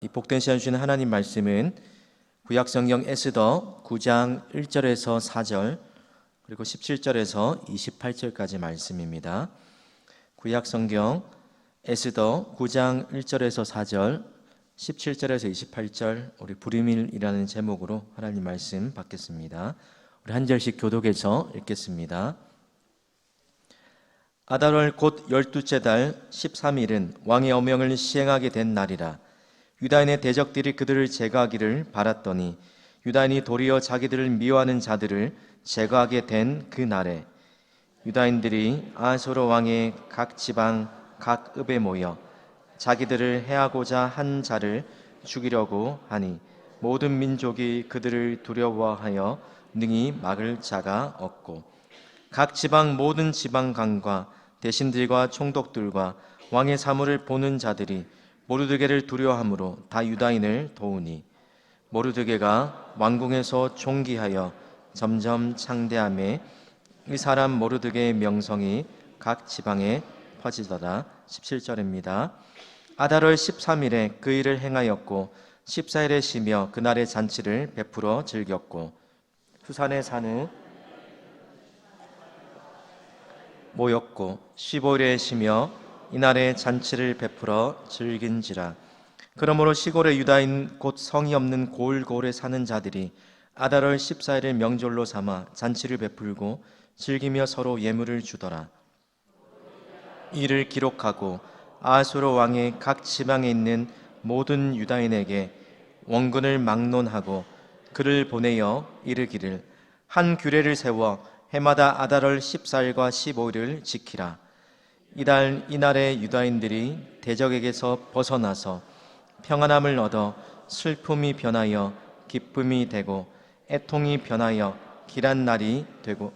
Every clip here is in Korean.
이 복된 시간 주시는 하나님 말씀은 구약성경 에스더 9장 1절에서 4절 그리고 17절에서 28절까지 말씀입니다. 구약성경 에스더 9장 1절에서 4절 17절에서 28절 우리 불임일이라는 제목으로 하나님 말씀 받겠습니다. 우리 한 절씩 교독해서 읽겠습니다. 아달월 곧 12째 달 13일은 왕의 어명을 시행하게 된 날이라. 유다인의 대적들이 그들을 제거하기를 바랐더니 유다인이 도리어 자기들을 미워하는 자들을 제거하게 된 그 날에 유다인들이 아하수르 왕의 각 지방 각 읍에 모여 자기들을 해하고자 한 자를 죽이려고 하니 모든 민족이 그들을 두려워하여 능히 막을 자가 없고 각 지방 모든 지방관과 대신들과 총독들과 왕의 사물을 보는 자들이 모르드게를 두려워하므로 다 유다인을 도우니 모르드게가 왕궁에서 존귀하여 점점 창대함에 이 사람 모르드게의 명성이 각 지방에 퍼지더라. 17절입니다. 아달월 13일에 그 일을 행하였고 14일에 쉬며 그날의 잔치를 베풀어 즐겼고 수산에 사는 모였고 15일에 쉬며 이날에 잔치를 베풀어 즐긴지라. 그러므로 시골의 유다인 곧 성이 없는 고을고을에 사는 자들이 아달월 14일을 명절로 삼아 잔치를 베풀고 즐기며 서로 예물을 주더라. 이를 기록하고 아하수르 왕의 각 지방에 있는 모든 유다인에게 원군을 막론하고 그를 보내어 이르기를 한 규례를 세워 해마다 아달월 14일과 15일을 지키라. 이날에 유다인들이 대적에게서 벗어나서 평안함을 얻어 슬픔이 변하여 기쁨이 되고 애통이 변하여 길한 날이 되고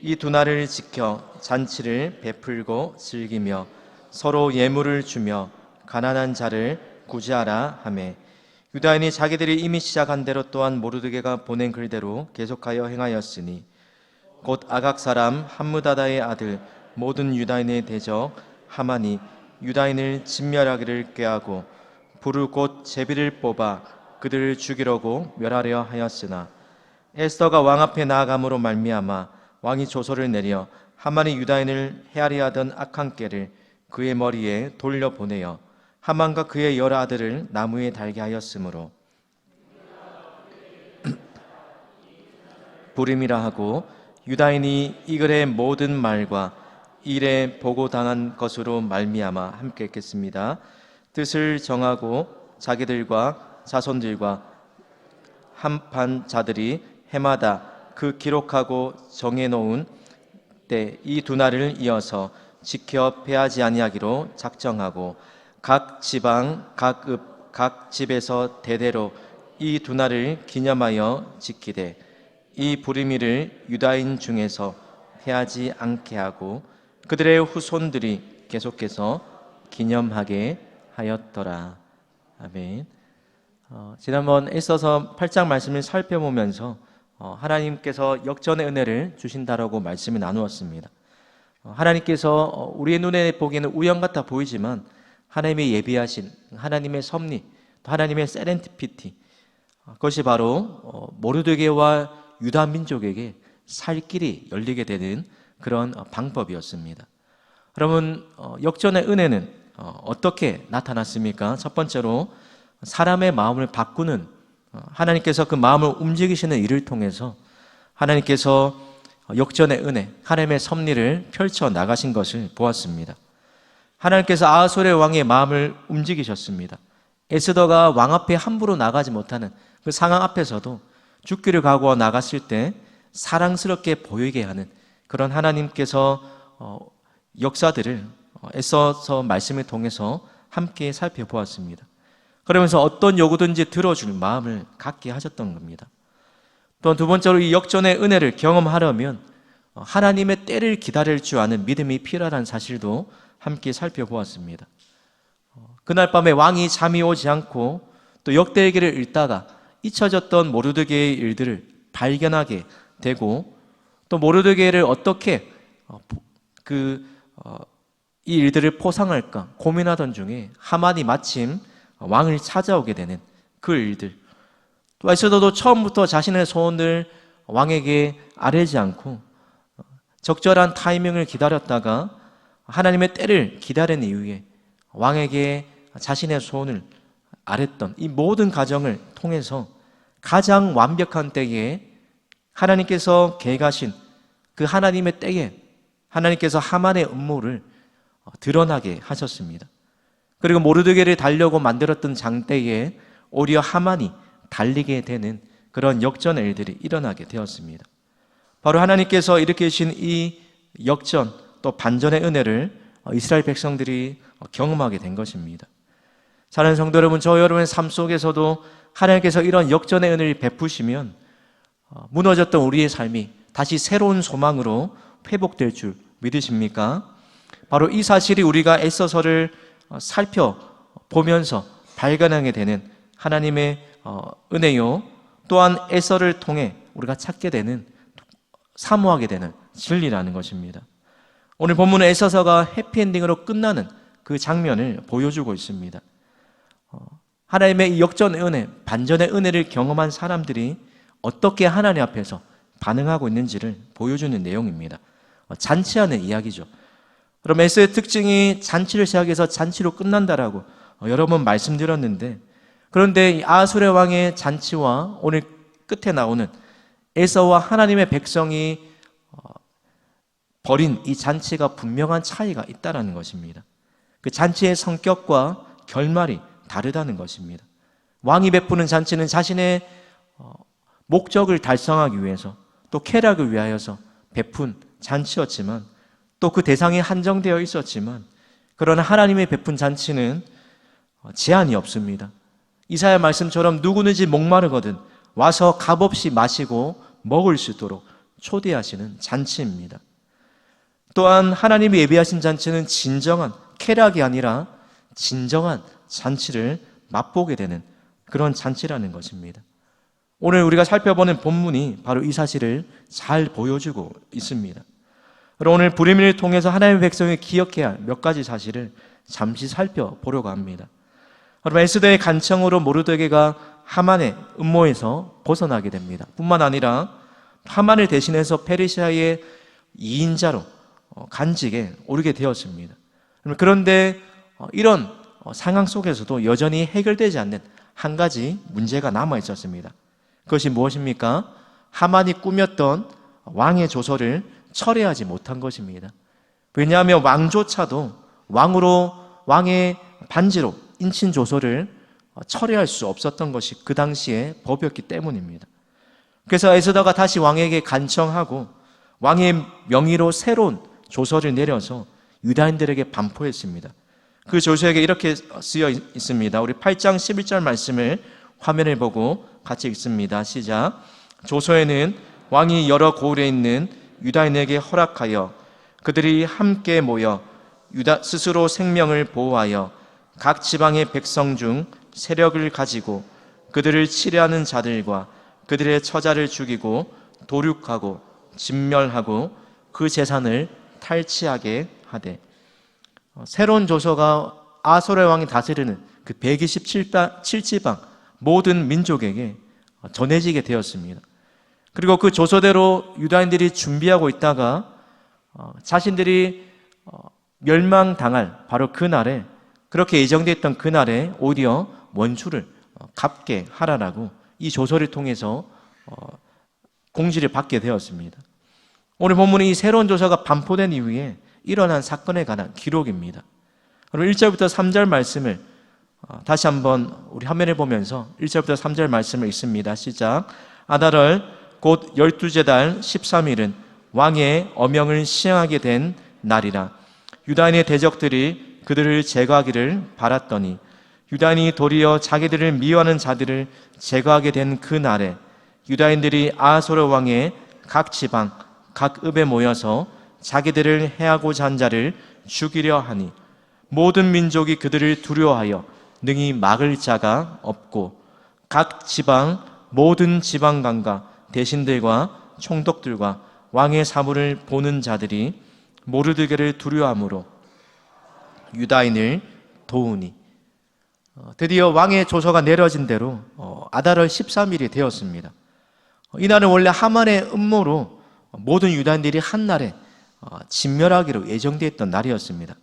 이 두 날을 지켜 잔치를 베풀고 즐기며 서로 예물을 주며 가난한 자를 구제하라 하매 유다인이 자기들이 이미 시작한 대로 또한 모르드게가 보낸 글대로 계속하여 행하였으니 곧 아각 사람 함무다다의 아들 모든 유다인의 대적 하만이 유다인을 진멸하기를 꾀하고 불을 곧 제비를 뽑아 그들을 죽이려고 멸하려 하였으나 에스더가 왕 앞에 나아감으로 말미암아 왕이 조서를 내려 하만이 유다인을 헤아려 하던 악한 꾀를 그의 머리에 돌려보내어 하만과 그의 여러 아들을 나무에 달게 하였으므로 불임이라 하고 유다인이 이 글의 모든 말과 일에 보고당한 것으로 말미암아 함께 읽겠습니다. 뜻을 정하고 자기들과 자손들과 한판 자들이 해마다 그 기록하고 정해놓은 때 이 두 날을 이어서 지켜 패하지 아니하기로 작정하고 각 지방 각 읍 각 집에서 대대로 이 두 날을 기념하여 지키되 이 불임일을 유다인 중에서 패하지 않게 하고 그들의 후손들이 계속해서 기념하게 하였더라. 아멘. 지난번 에스더서 8장 말씀을 살펴보면서 하나님께서 역전의 은혜를 주신다라고 말씀을 나누었습니다. 하나님께서 우리의 눈에 보기에는 우연 같아 보이지만 하나님의 예비하신 하나님의 섭리, 또 하나님의 세렌티피티, 그것이 바로 모르드게와 유다 민족에게 살 길이 열리게 되는 그런 방법이었습니다. 여러분, 역전의 은혜는 어떻게 나타났습니까? 첫 번째로 사람의 마음을 바꾸는 하나님께서 그 마음을 움직이시는 일을 통해서 하나님께서 역전의 은혜, 하나님의 섭리를 펼쳐 나가신 것을 보았습니다. 하나님께서 아하수르 왕의 마음을 움직이셨습니다. 에스더가 왕 앞에 함부로 나가지 못하는 그 상황 앞에서도 죽기를 각오하고 나갔을 때 사랑스럽게 보이게 하는 그런 하나님께서 역사들을 에스더서 말씀을 통해서 함께 살펴보았습니다. 그러면서 어떤 요구든지 들어줄 마음을 갖게 하셨던 겁니다. 또 두 번째로 이 역전의 은혜를 경험하려면 하나님의 때를 기다릴 줄 아는 믿음이 필요하다는 사실도 함께 살펴보았습니다. 그날 밤에 왕이 잠이 오지 않고 또 역대의 길을 읽다가 잊혀졌던 모르드게의 일들을 발견하게 되고 또 모르드게를 어떻게 이 일들을 포상할까 고민하던 중에 하만이 마침 왕을 찾아오게 되는 그 일들, 또 에스더도 처음부터 자신의 소원을 왕에게 아뢰지 않고 적절한 타이밍을 기다렸다가 하나님의 때를 기다린 이후에 왕에게 자신의 소원을 아뢰던 이 모든 과정을 통해서 가장 완벽한 때에 하나님께서 계획하신 그 하나님의 때에 하나님께서 하만의 음모를 드러나게 하셨습니다. 그리고 모르드게를 달려고 만들었던 장대에 오히려 하만이 달리게 되는 그런 역전의 일들이 일어나게 되었습니다. 바로 하나님께서 일으키신 이 역전 또 반전의 은혜를 이스라엘 백성들이 경험하게 된 것입니다. 사랑하는 성도 여러분, 저 여러분의 삶 속에서도 하나님께서 이런 역전의 은혜를 베푸시면 무너졌던 우리의 삶이 다시 새로운 소망으로 회복될 줄 믿으십니까? 바로 이 사실이 우리가 에스더서를 살펴보면서 발견하게 되는 하나님의 은혜요, 또한 에스더를 통해 우리가 찾게 되는, 사모하게 되는 진리라는 것입니다. 오늘 본문은 에스더서가 해피엔딩으로 끝나는 그 장면을 보여주고 있습니다. 하나님의 이 역전의 은혜, 반전의 은혜를 경험한 사람들이 어떻게 하나님 앞에서 반응하고 있는지를 보여주는 내용입니다. 잔치하는 이야기죠. 그럼 에스더의 특징이 잔치를 시작해서 잔치로 끝난다라고 여러 번 말씀드렸는데, 그런데 이 아수르 왕의 잔치와 오늘 끝에 나오는 에서와 하나님의 백성이 벌인 이 잔치가 분명한 차이가 있다는 것입니다. 그 잔치의 성격과 결말이 다르다는 것입니다. 왕이 베푸는 잔치는 자신의 목적을 달성하기 위해서 또 쾌락을 위하여서 베푼 잔치였지만, 또 그 대상이 한정되어 있었지만, 그러나 하나님의 베푼 잔치는 제한이 없습니다. 이사야 말씀처럼 누구든지 목마르거든 와서 값없이 마시고 먹을 수 있도록 초대하시는 잔치입니다. 또한 하나님이 예비하신 잔치는 진정한 쾌락이 아니라 진정한 잔치를 맛보게 되는 그런 잔치라는 것입니다. 오늘 우리가 살펴보는 본문이 바로 이 사실을 잘 보여주고 있습니다. 오늘 불임을 통해서 하나님의 백성이 기억해야 할 몇 가지 사실을 잠시 살펴보려고 합니다. 여러분, 에스더의 간청으로 모르드게가 하만의 음모에서 벗어나게 됩니다. 뿐만 아니라 하만을 대신해서 페르시아의 2인자로 간직에 오르게 되었습니다. 그런데 이런 상황 속에서도 여전히 해결되지 않는 한 가지 문제가 남아 있었습니다. 그것이 무엇입니까? 하만이 꾸몄던 왕의 조서를 철회하지 못한 것입니다. 왜냐하면 왕조차도 왕의 반지로 인친 조서를 철회할 수 없었던 것이 그 당시의 법이었기 때문입니다. 그래서 에스더가 다시 왕에게 간청하고 왕의 명의로 새로운 조서를 내려서 유다인들에게 반포했습니다. 그 조서에게 이렇게 쓰여 있습니다. 우리 8장 11절 말씀을 화면을 보고 같이 읽습니다. 시작. 조서에는 왕이 여러 고을에 있는 유다인에게 허락하여 그들이 함께 모여 스스로 생명을 보호하여 각 지방의 백성 중 세력을 가지고 그들을 치려하는 자들과 그들의 처자를 죽이고 도륙하고 진멸하고 그 재산을 탈취하게 하되, 새로운 조서가 아소르 왕이 다스리는 그 127지방 모든 민족에게 전해지게 되었습니다. 그리고 그 조서대로 유다인들이 준비하고 있다가 자신들이 멸망당할 바로 그날에, 그렇게 예정되어 있던 그날에 오히려 원수를 갚게 하라라고 이 조서를 통해서 공지를 받게 되었습니다. 오늘 본문은 이 새로운 조서가 반포된 이후에 일어난 사건에 관한 기록입니다. 그럼 1절부터 3절 말씀을 다시 한번 우리 화면을 보면서 1절부터 3절 말씀을 읽습니다. 시작. 아달월 곧 12째 달 13일은 왕의 어명을 시행하게 된 날이라. 유다인의 대적들이 그들을 제거하기를 바랐더니 유다인이 도리어 자기들을 미워하는 자들을 제거하게 된 그 날에 유다인들이 아하소르 왕의 각 지방 각 읍에 모여서 자기들을 해하고자 한 자를 죽이려 하니 모든 민족이 그들을 두려워하여 능히 막을 자가 없고 각 지방 모든 지방관과 대신들과 총독들과 왕의 사물을 보는 자들이 모르드게를 두려워함으로 유다인을 도우니. 드디어 왕의 조서가 내려진 대로 아달월 13일이 되었습니다. 이날은 원래 하만의 음모로 모든 유다인들이 한날에 진멸하기로 예정되어 있던 날이었습니다.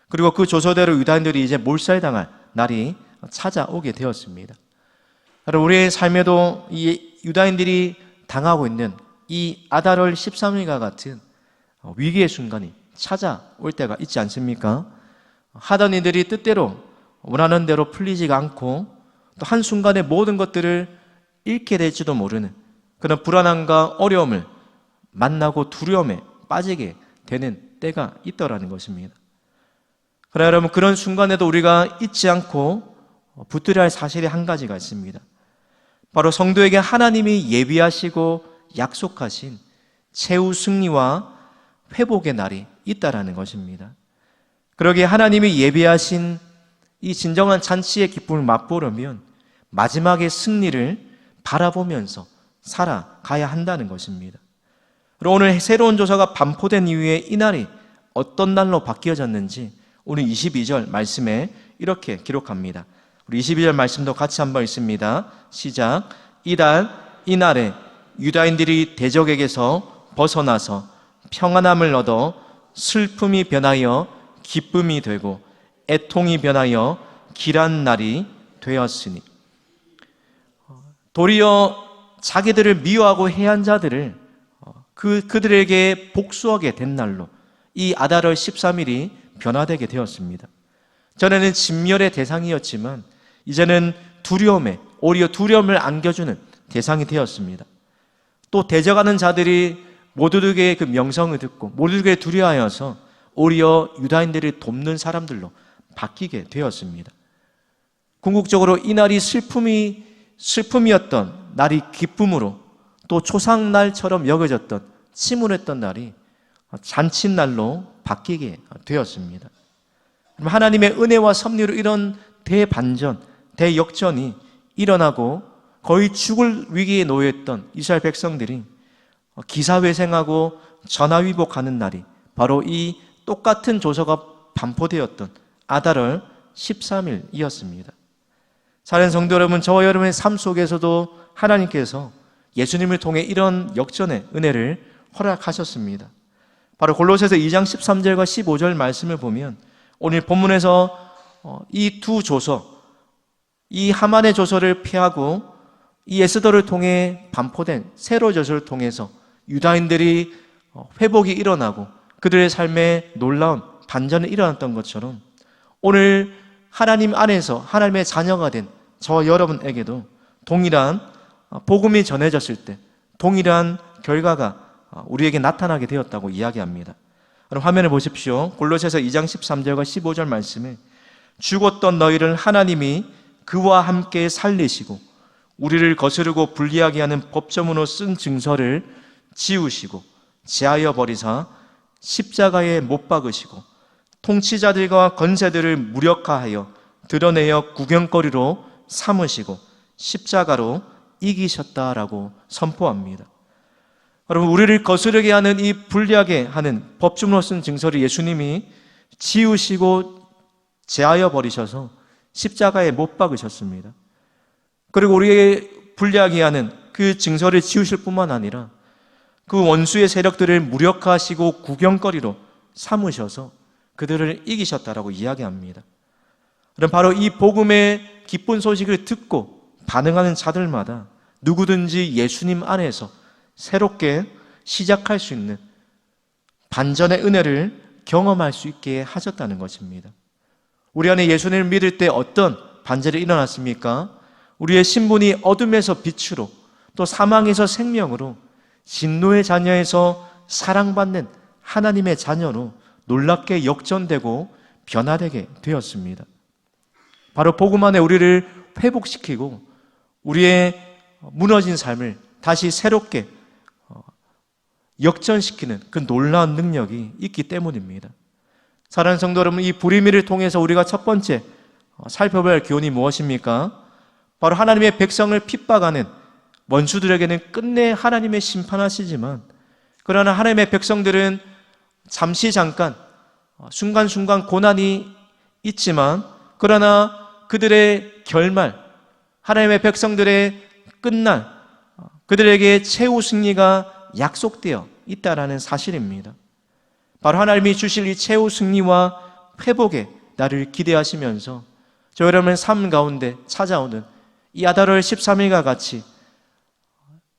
그리고 그 조서대로 유다인들이 이제 몰살당할 날이 찾아오게 되었습니다. 우리의 삶에도 이 유다인들이 당하고 있는 이 아달월 13일과 같은 위기의 순간이 찾아올 때가 있지 않습니까? 하던 이들이 뜻대로 원하는 대로 풀리지가 않고 또 한순간에 모든 것들을 잃게 될지도 모르는 그런 불안함과 어려움을 만나고 두려움에 빠지게 되는 때가 있더라는 것입니다. 그러나 여러분, 그런 순간에도 우리가 잊지 않고 붙들어야 할 사실이 한 가지가 있습니다. 바로 성도에게 하나님이 예비하시고 약속하신 최후 승리와 회복의 날이 있다라는 것입니다. 그러기에 하나님이 예비하신 이 진정한 잔치의 기쁨을 맛보려면 마지막의 승리를 바라보면서 살아가야 한다는 것입니다. 그리고 오늘 새로운 조서가 반포된 이후에 이 날이 어떤 날로 바뀌어졌는지 오늘 22절 말씀에 이렇게 기록합니다. 우리 22절 말씀도 같이 한번 읽습니다. 시작. 이날에 유다인들이 대적에게서 벗어나서 평안함을 얻어 슬픔이 변하여 기쁨이 되고 애통이 변하여 길한 날이 되었으니, 도리어 자기들을 미워하고 해한 자들을 그들에게 복수하게 된 날로 이 아달월 13일이 변화되게 되었습니다. 전에는 진멸의 대상이었지만 이제는 오히려 두려움을 안겨주는 대상이 되었습니다. 또 대적하는 자들이 모두에게 그 명성을 듣고 모두에게 두려워하여서 오히려 유다인들을 돕는 사람들로 바뀌게 되었습니다. 궁극적으로 이 날이 슬픔이었던 날이 기쁨으로, 또 초상날처럼 여겨졌던 침울했던 날이 잔칫날로 바뀌게 되었습니다. 하나님의 은혜와 섭리로 이런 대반전, 대역전이 일어나고 거의 죽을 위기에 놓여있던 이스라엘 백성들이 기사회생하고 전화위복하는 날이 바로 이 똑같은 조서가 반포되었던 아달월 13일이었습니다. 사랑하는 성도 여러분, 저와 여러분의 삶 속에서도 하나님께서 예수님을 통해 이런 역전의 은혜를 허락하셨습니다. 바로 골로새서 2장 13절과 15절 말씀을 보면 오늘 본문에서 이 두 조서, 이 하만의 조서를 피하고 이 에스더를 통해 반포된 새로 조서를 통해서 유다인들이 회복이 일어나고 그들의 삶에 놀라운 반전이 일어났던 것처럼 오늘 하나님 안에서 하나님의 자녀가 된 저와 여러분에게도 동일한 복음이 전해졌을 때 동일한 결과가 우리에게 나타나게 되었다고 이야기합니다. 그럼 화면을 보십시오. 골로새서 2장 13절과 15절 말씀에 죽었던 너희를 하나님이 그와 함께 살리시고 우리를 거스르고 불리하게 하는 법조문으로 쓴 증서를 지우시고 제하여 버리사 십자가에 못 박으시고 통치자들과 권세들을 무력화하여 드러내어 구경거리로 삼으시고 십자가로 이기셨다라고 선포합니다. 여러분, 우리를 거스르게 하는 이 불리하게 하는 법조문으로 쓴 증서를 예수님이 지우시고 제하여 버리셔서 십자가에 못 박으셨습니다. 그리고 우리에게 불리하게 하는 그 증서를 지우실 뿐만 아니라 그 원수의 세력들을 무력화하시고 구경거리로 삼으셔서 그들을 이기셨다라고 이야기합니다. 그럼 바로 이 복음의 기쁜 소식을 듣고 반응하는 자들마다 누구든지 예수님 안에서 새롭게 시작할 수 있는 반전의 은혜를 경험할 수 있게 하셨다는 것입니다. 우리 안에 예수님을 믿을 때 어떤 반전이 일어났습니까? 우리의 신분이 어둠에서 빛으로, 또 사망에서 생명으로, 진노의 자녀에서 사랑받는 하나님의 자녀로 놀랍게 역전되고 변화되게 되었습니다. 바로 복음 안에 우리를 회복시키고 우리의 무너진 삶을 다시 새롭게 역전시키는 그 놀라운 능력이 있기 때문입니다. 사랑하는 성도 여러분, 이 불의미를 통해서 우리가 첫 번째 살펴볼 교훈이 무엇입니까? 바로 하나님의 백성을 핍박하는 원수들에게는 끝내 하나님의 심판하시지만, 그러나 하나님의 백성들은 잠깐 순간순간 고난이 있지만, 그러나 그들의 결말, 하나님의 백성들의 끝날, 그들에게 최후 승리가 약속되어 있다라는 사실입니다. 바로 하나님이 주실 이 최후 승리와 회복의 날을 기대하시면서 저 여러분의 삶 가운데 찾아오는 이 아달월 13일과 같이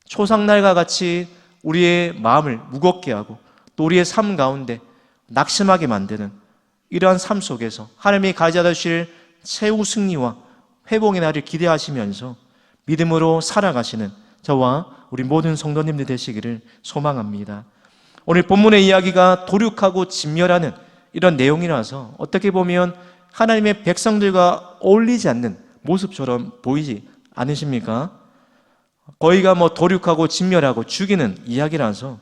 초상날과 같이 우리의 마음을 무겁게 하고 또 우리의 삶 가운데 낙심하게 만드는 이러한 삶 속에서 하나님이 가져다 주실 최후 승리와 회복의 날을 기대하시면서 믿음으로 살아가시는 저와 우리 모든 성도님들 되시기를 소망합니다. 오늘 본문의 이야기가 도륙하고 진멸하는 이런 내용이라서 어떻게 보면 하나님의 백성들과 어울리지 않는 모습처럼 보이지 않으십니까? 거의가 도륙하고 진멸하고 죽이는 이야기라서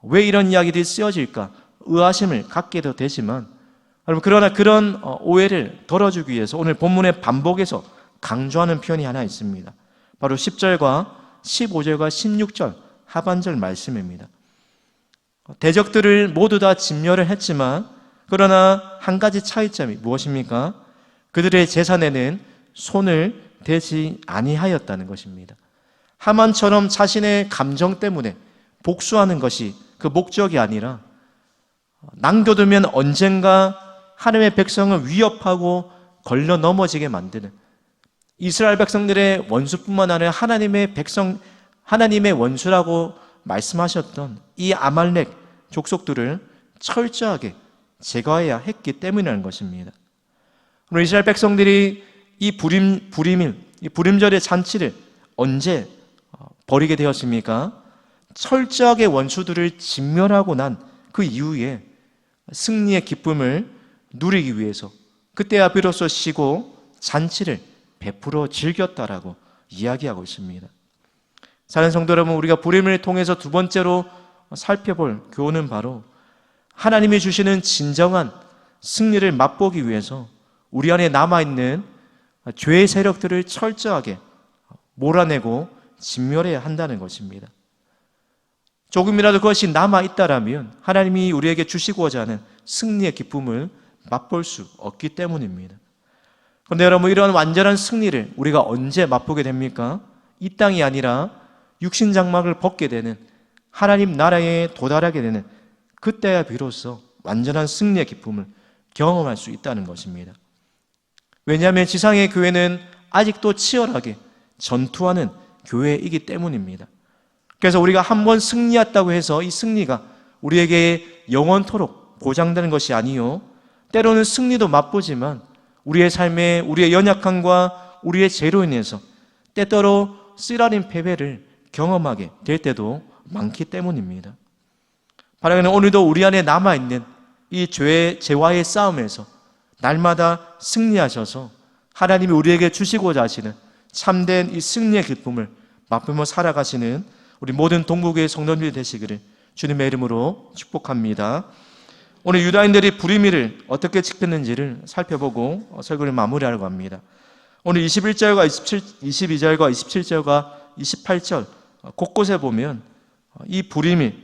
왜 이런 이야기들이 쓰여질까 의아심을 갖게도 되지만 여러분, 그러나 그런 오해를 덜어주기 위해서 오늘 본문의 반복해서 강조하는 표현이 하나 있습니다. 바로 10절과 15절과 16절 하반절 말씀입니다. 대적들을 모두 다 진멸을 했지만 그러나 한 가지 차이점이 무엇입니까? 그들의 재산에는 손을 대지 아니하였다는 것입니다. 하만처럼 자신의 감정 때문에 복수하는 것이 그 목적이 아니라 남겨두면 언젠가 하나님의 백성을 위협하고 걸려 넘어지게 만드는 이스라엘 백성들의 원수뿐만 아니라 하나님의 백성, 하나님의 원수라고 말씀하셨던 이 아말렉 족속들을 철저하게 제거해야 했기 때문이라는 것입니다. 오늘 이스라엘 백성들이 이 부림절의 잔치를 언제 벌이게 되었습니까? 철저하게 원수들을 진멸하고 난 그 이후에 승리의 기쁨을 누리기 위해서 그때야 비로소 쉬고 잔치를 베풀어 즐겼다라고 이야기하고 있습니다. 사랑하는 성도 여러분, 우리가 부림을 통해서 두 번째로 살펴볼 교훈은 바로 하나님이 주시는 진정한 승리를 맛보기 위해서 우리 안에 남아있는 죄의 세력들을 철저하게 몰아내고 진멸해야 한다는 것입니다. 조금이라도 그것이 남아있다라면 하나님이 우리에게 주시고자 하는 승리의 기쁨을 맛볼 수 없기 때문입니다. 그런데 여러분, 이런 완전한 승리를 우리가 언제 맛보게 됩니까? 이 땅이 아니라 육신장막을 벗게 되는 하나님 나라에 도달하게 되는 그때야 비로소 완전한 승리의 기쁨을 경험할 수 있다는 것입니다. 왜냐하면 지상의 교회는 아직도 치열하게 전투하는 교회이기 때문입니다. 그래서 우리가 한번 승리했다고 해서 이 승리가 우리에게 영원토록 보장되는 것이 아니요, 때로는 승리도 맛보지만 우리의 삶에 우리의 연약함과 우리의 죄로 인해서 때때로 쓰라린 패배를 경험하게 될 때도 많기 때문입니다. 바라기는 오늘도 우리 안에 남아있는 이 죄와의 싸움에서 날마다 승리하셔서 하나님이 우리에게 주시고자 하시는 참된 이 승리의 기쁨을 맛보며 살아가시는 우리 모든 동북의 성도님들이 되시기를 주님의 이름으로 축복합니다. 오늘 유다인들이 부리미를 어떻게 지켰는지를 살펴보고 설교를 마무리하려고 합니다. 오늘 21절과 22절과 27절과 28절 곳곳에 보면 이 부리미,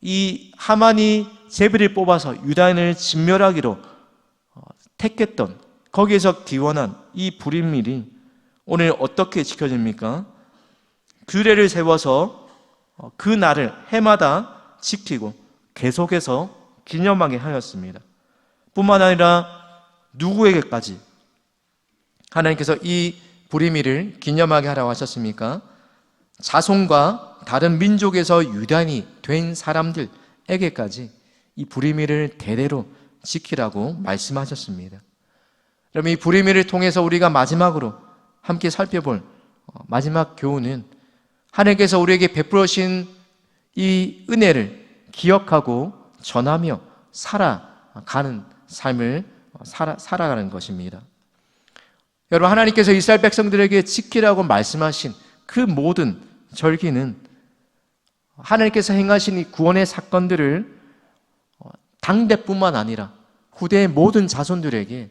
이 하만이 제비를 뽑아서 유다인을 진멸하기로 택했던 거기에서 기원한 이 부리밀이 오늘 어떻게 지켜집니까? 규례를 세워서 그 날을 해마다 지키고 계속해서 기념하게 하였습니다. 뿐만 아니라 누구에게까지 하나님께서 이 부리밀을 기념하게 하라고 하셨습니까? 자손과 다른 민족에서 유다인이 된 사람들에게까지 이 부리밀을 대대로 지키라고 말씀하셨습니다. 여러분, 이 부리밀을 통해서 우리가 마지막으로 함께 살펴볼 마지막 교훈은 하나님께서 우리에게 베풀어 주신 이 은혜를 기억하고 전하며 살아가는 삶을 살아가는 것입니다. 여러분, 하나님께서 이스라엘 백성들에게 지키라고 말씀하신 그 모든 절기는 하나님께서 행하신 이 구원의 사건들을 당대뿐만 아니라 후대의 모든 자손들에게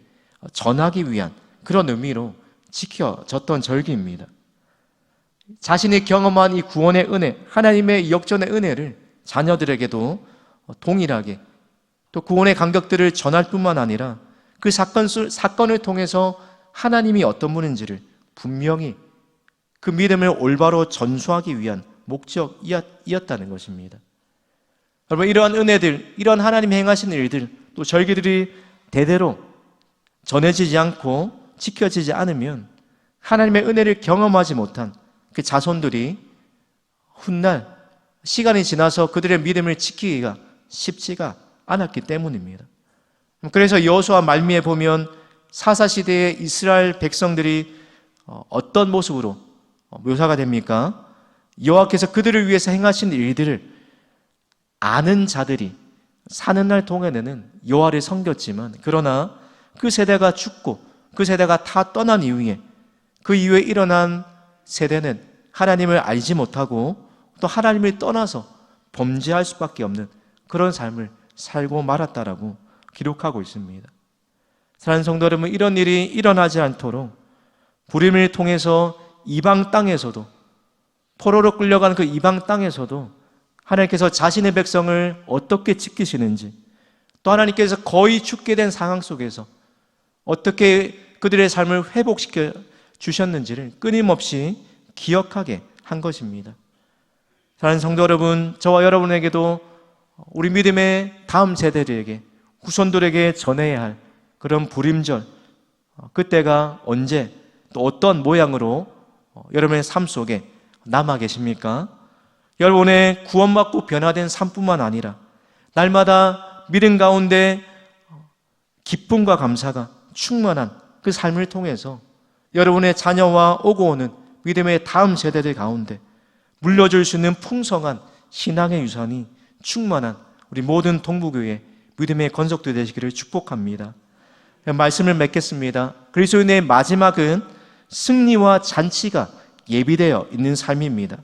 전하기 위한 그런 의미로 지켜졌던 절기입니다. 자신이 경험한 이 구원의 은혜, 하나님의 역전의 은혜를 자녀들에게도 동일하게 또 구원의 감격들을 전할 뿐만 아니라 그 사건을 통해서 하나님이 어떤 분인지를 분명히 그 믿음을 올바로 전수하기 위한 목적이었다는 것입니다. 여러분, 이러한 은혜들, 이러한 하나님이 행하신 일들, 또 절기들이 대대로 전해지지 않고 지켜지지 않으면 하나님의 은혜를 경험하지 못한 그 자손들이 훗날 시간이 지나서 그들의 믿음을 지키기가 쉽지가 않았기 때문입니다. 그래서 여호수아 말미에 보면 사사시대의 이스라엘 백성들이 어떤 모습으로 묘사가 됩니까? 여호와께서 그들을 위해서 행하신 일들을 아는 자들이 사는 날 동안에는 여호와를 섬겼지만, 그러나 그 세대가 죽고 그 세대가 다 떠난 이후에 그 이후에 일어난 세대는 하나님을 알지 못하고 또 하나님을 떠나서 범죄할 수밖에 없는 그런 삶을 살고 말았다라고 기록하고 있습니다. 사랑하는 성도 여러분, 이런 일이 일어나지 않도록 불임을 통해서 이방 땅에서도, 포로로 끌려가는 그 이방 땅에서도 하나님께서 자신의 백성을 어떻게 지키시는지, 또 하나님께서 거의 죽게 된 상황 속에서 어떻게 그들의 삶을 회복시켜 주셨는지를 끊임없이 기억하게 한 것입니다. 사랑하는 성도 여러분, 저와 여러분에게도 우리 믿음의 다음 세대들에게, 후손들에게 전해야 할 그런 불임절, 그때가 언제 또 어떤 모양으로 여러분의 삶 속에 남아 계십니까? 여러분의 구원받고 변화된 삶뿐만 아니라 날마다 믿음 가운데 기쁨과 감사가 충만한 그 삶을 통해서 여러분의 자녀와 오고 오는 믿음의 다음 세대들 가운데 물려줄 수 있는 풍성한 신앙의 유산이 충만한 우리 모든 동부교회 믿음의 건속들 되시기를 축복합니다. 말씀을 맺겠습니다. 그리스도인의 마지막은 승리와 잔치가 예비되어 있는 삶입니다.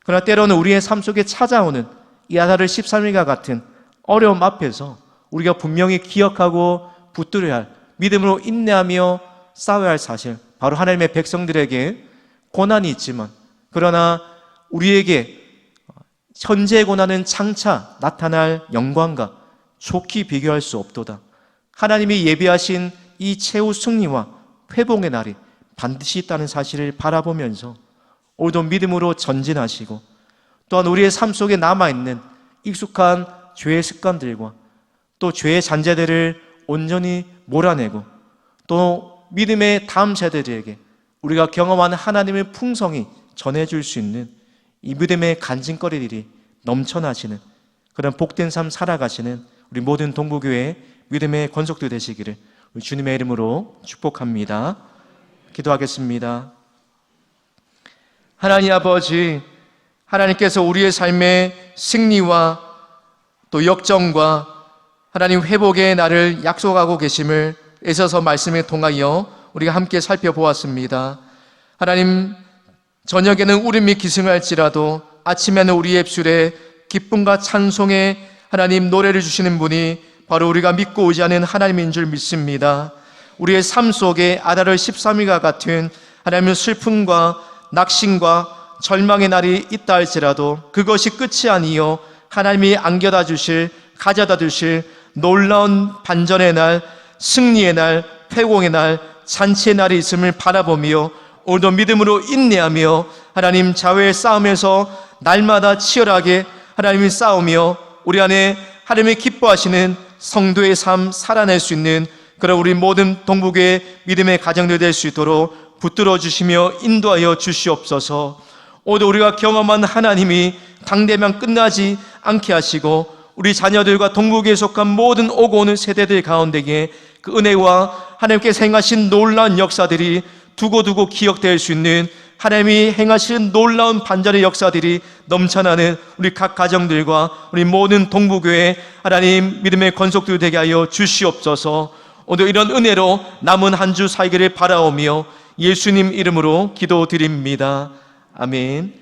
그러나 때로는 우리의 삶 속에 찾아오는 이 아달 13일과 같은 어려움 앞에서 우리가 분명히 기억하고 붙들어야 할, 믿음으로 인내하며 싸워야 할 사실, 바로 하나님의 백성들에게 고난이 있지만, 그러나 우리에게 현재의 고난은 장차 나타날 영광과 좋게 비교할 수 없도다. 하나님이 예비하신 이 최후 승리와 회복의 날이 반드시 있다는 사실을 바라보면서 오늘도 믿음으로 전진하시고, 또한 우리의 삶 속에 남아있는 익숙한 죄의 습관들과 또 죄의 잔재들을 온전히 몰아내고, 또 믿음의 다음 세대들에게 우리가 경험하는 하나님의 풍성이 전해줄 수 있는 이 믿음의 간증거리들이 넘쳐나시는 그런 복된 삶 살아가시는 우리 모든 동부교회 믿음의 권속들 되시기를 주님의 이름으로 축복합니다. 기도하겠습니다. 하나님 아버지, 하나님께서 우리의 삶의 승리와 또 역정과 하나님 회복의 날을 약속하고 계심을 애써서 말씀에 통하여 우리가 함께 살펴보았습니다. 하나님, 저녁에는 울음이 기승할지라도 아침에는 우리의 입술에 기쁨과 찬송의 하나님 노래를 주시는 분이 바로 우리가 믿고 의지하는 하나님인 줄 믿습니다. 우리의 삶 속에 아달 13일과 같은 하나님의 슬픔과 낙심과 절망의 날이 있다 할지라도 그것이 끝이 아니요 하나님이 안겨다 주실, 가져다 주실 놀라운 반전의 날, 승리의 날, 회복의 날, 잔치의 날이 있음을 바라보며 오늘도 믿음으로 인내하며 하나님 자외의 싸움에서 날마다 치열하게 하나님이 싸우며 우리 안에 하나님이 기뻐하시는 성도의 삶 살아낼 수 있는 그런 우리 모든 동북의 믿음의 가정들 될 수 있도록 붙들어 주시며 인도하여 주시옵소서. 오늘도 우리가 경험한 하나님이 당대면 끝나지 않게 하시고 우리 자녀들과 동북에 속한 모든 오고 오는 세대들 가운데에 그 은혜와 하나님께서 행하신 놀라운 역사들이 두고두고 기억될 수 있는 하나님이 행하신 놀라운 반전의 역사들이 넘쳐나는 우리 각 가정들과 우리 모든 동부교회 하나님 믿음의 건속들 되게 하여 주시옵소서. 오늘 이런 은혜로 남은 한 주 살기를 바라오며 예수님 이름으로 기도드립니다. 아멘.